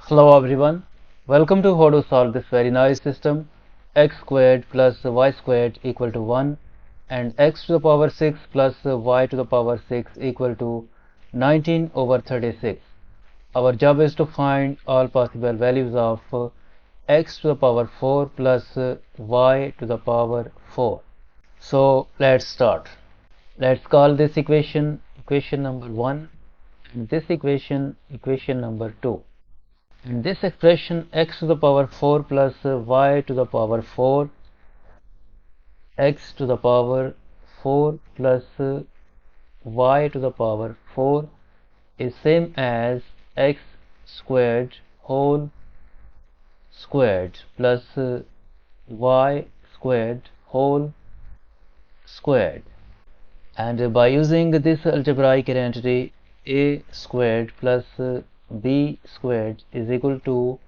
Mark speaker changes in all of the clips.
Speaker 1: Hello everyone, welcome to how to solve this very nice system. X squared plus y squared equal to 1 and x to the power 6 plus y to the power 6 equal to 19 over 36. Our job is to find all possible values of x to the power 4 plus y to the power 4. So let's start. Let's call this equation number 1 and this equation number 2. And this expression x to the power 4 plus y to the power 4, x to the power 4 plus y to the power 4 is same as x squared whole squared plus y squared whole squared. And by using this algebraic identity, a squared plus b squared is equal to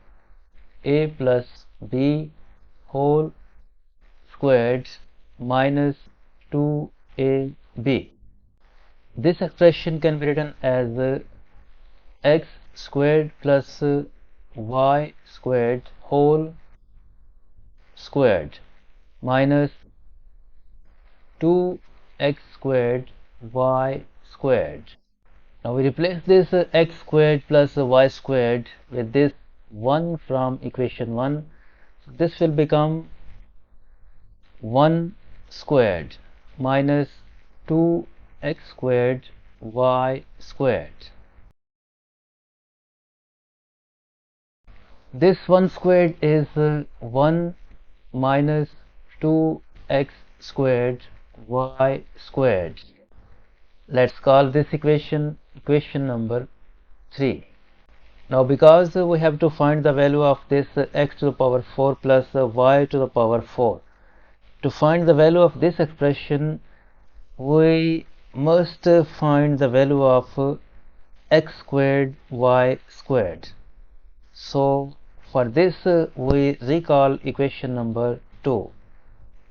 Speaker 1: a plus b whole squared minus 2ab. This expression can be written as x squared plus y squared whole squared minus 2x squared y squared. Now we replace this x squared plus y squared with this 1 from equation 1. So this will become 1 squared minus 2x squared y squared. This 1 squared is 1 minus 2x squared y squared. Let's call this equation number 3. Now because we have to find the value of this x to the power 4 plus y to the power 4. To find the value of this expression, we must find the value of x squared y squared. So for this we recall equation number 2.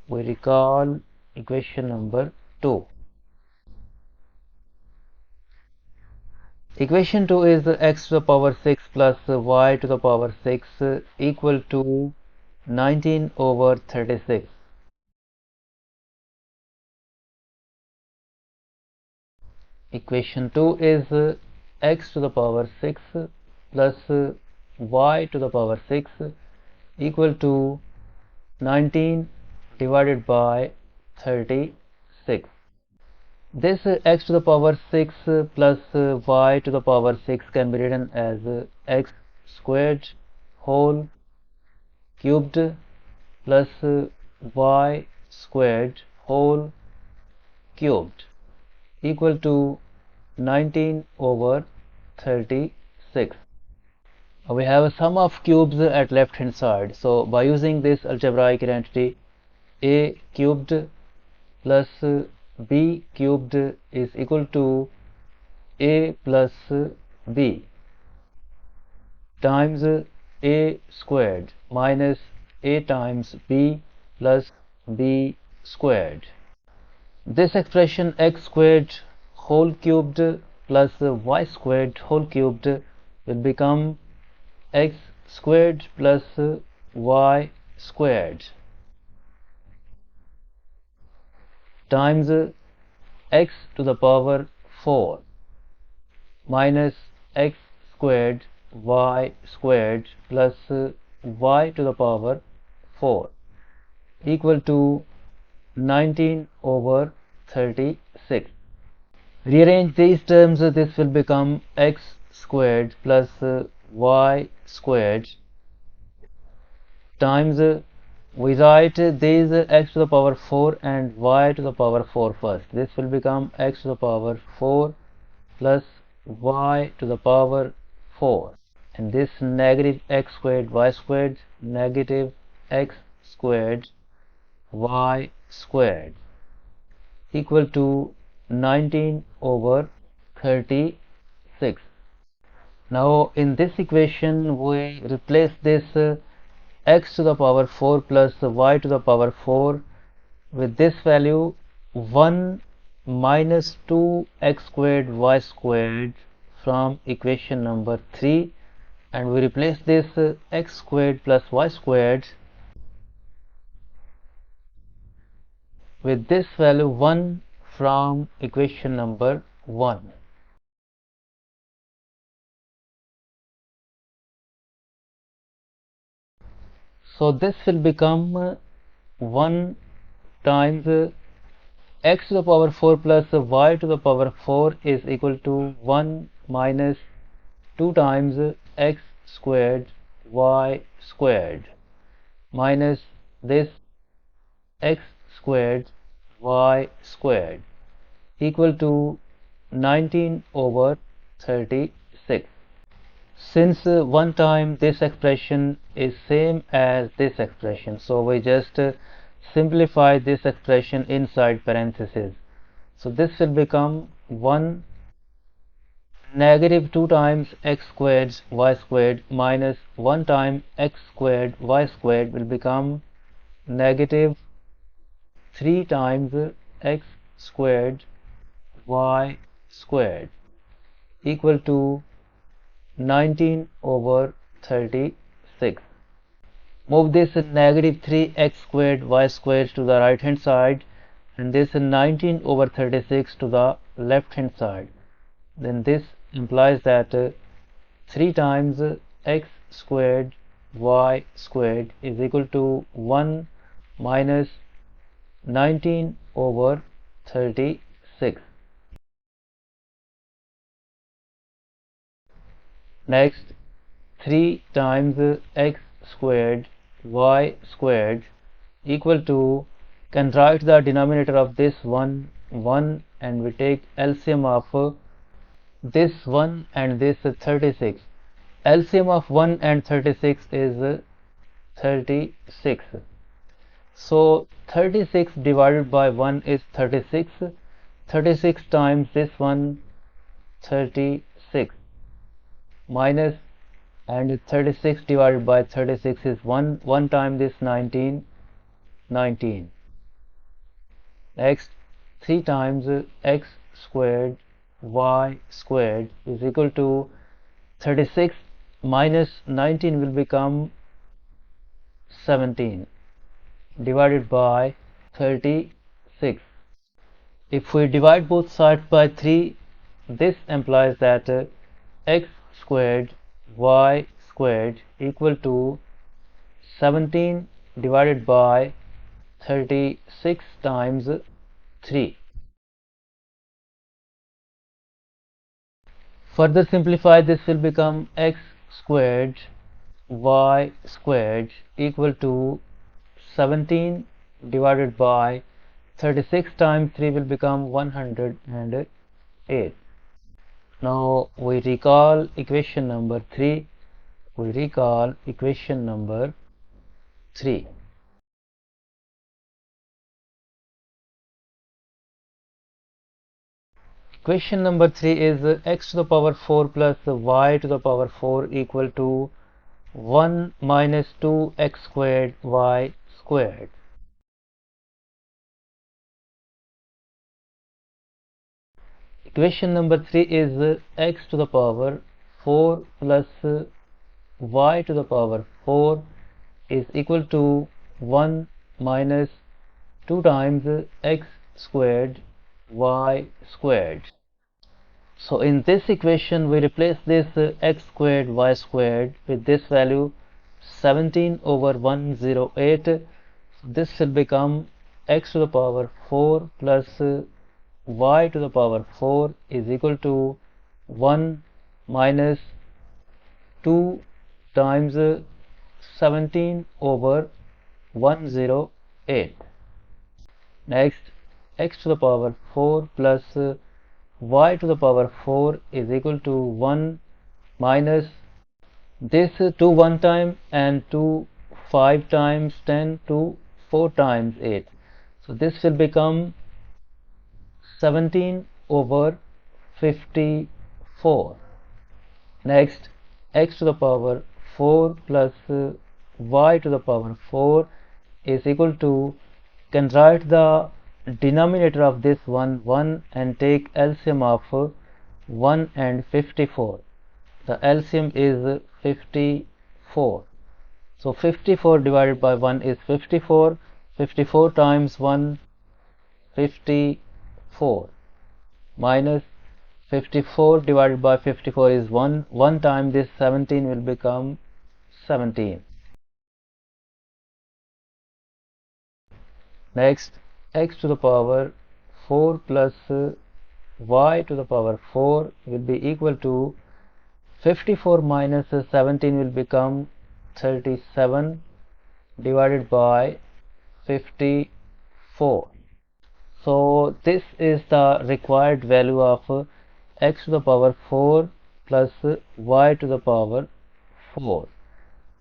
Speaker 1: We recall equation number 2. Equation 2 is x to the power 6 plus y to the power 6 equal to 19 over 36. Equation 2 is x to the power 6 plus y to the power 6 equal to 19 divided by 36. This x to the power 6 plus y to the power 6 can be written as x squared whole cubed plus y squared whole cubed equal to 19 over 36. We have a sum of cubes at left hand side. So by using this algebraic identity, a cubed plus b cubed is equal to a plus b times a squared minus a times b plus b squared. This expression x squared whole cubed plus y squared whole cubed will become x squared plus y squared times x to the power 4 minus x squared y squared plus y to the power 4 equal to 19 over 36. Rearrange these terms, this will become x squared plus y squared times we write these x to the power 4 and y to the power 4 first. This will become x to the power 4 plus y to the power 4, and this negative x squared y squared negative x squared y squared equal to 19 over 36. Now in this equation we replace this x to the power 4 plus y to the power 4 with this value 1 minus 2x squared y squared from equation number 3 and we replace this x squared plus y squared with this value 1 from equation number 1. So this will become 1 times x to the power 4 plus y to the power 4 is equal to 1 minus 2 times x squared y squared minus this x squared y squared equal to 19 over 36. Since one time this expression is same as this expression, so we just simplify this expression inside parentheses. So this will become 1 negative 2 times x squared y squared minus 1 time x squared y squared will become negative 3 times x squared y squared equal to 19 over 36. Move this negative 3x squared y squared to the right hand side and this 19 over 36 to the left hand side. Then this implies that 3 times x squared y squared is equal to 1 minus 19 over 36. Next, 3 times x squared y squared equal to, can write the denominator of this 1 and we take LCM of this 1 and this 36. LCM of 1 and 36 is 36. So 36 divided by 1 is 36. 36 times this one 36 minus, and 36 divided by 36 is 1 time this 19. Next, 3 times x squared y squared is equal to 36 minus 19 will become 17 divided by 36. If we divide both sides by 3, this implies that x squared y squared equal to 17 divided by 36 times 3. Further simplify, this will become x squared y squared equal to 17 divided by 36 times 3 will become 108. Now we recall equation number 3. Equation number 3 is x to the power 4 plus y to the power 4 equal to 1 minus 2x squared y squared. Equation number 3 is x to the power 4 plus y to the power 4 is equal to 1 minus 2 times x squared y squared. So in this equation we replace this x squared y squared with this value 17 over 108. This will become x to the power 4 plus y to the power 4 is equal to 1 minus 2 times 17 over 108. Next, x to the power 4 plus y to the power 4 is equal to 1 minus this 2 1 time and 2 5 times 10 to 4 times 8. So this will become 17 over 54. Next, x to the power 4 plus y to the power 4 is equal to, can write the denominator of this 1 and take LCM of 1 and 54. the LCM is 54. So 54 divided by 1 is 54. 54 times 1, 54, minus 54 divided by 54 is 1. 1 time this 17 will become 17. Next, x to the power 4 plus y to the power 4 will be equal to 54 minus 17 will become 37 divided by 54. So this is the required value of x to the power 4 plus y to the power 4.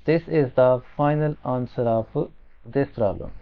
Speaker 1: This is the final answer of this problem.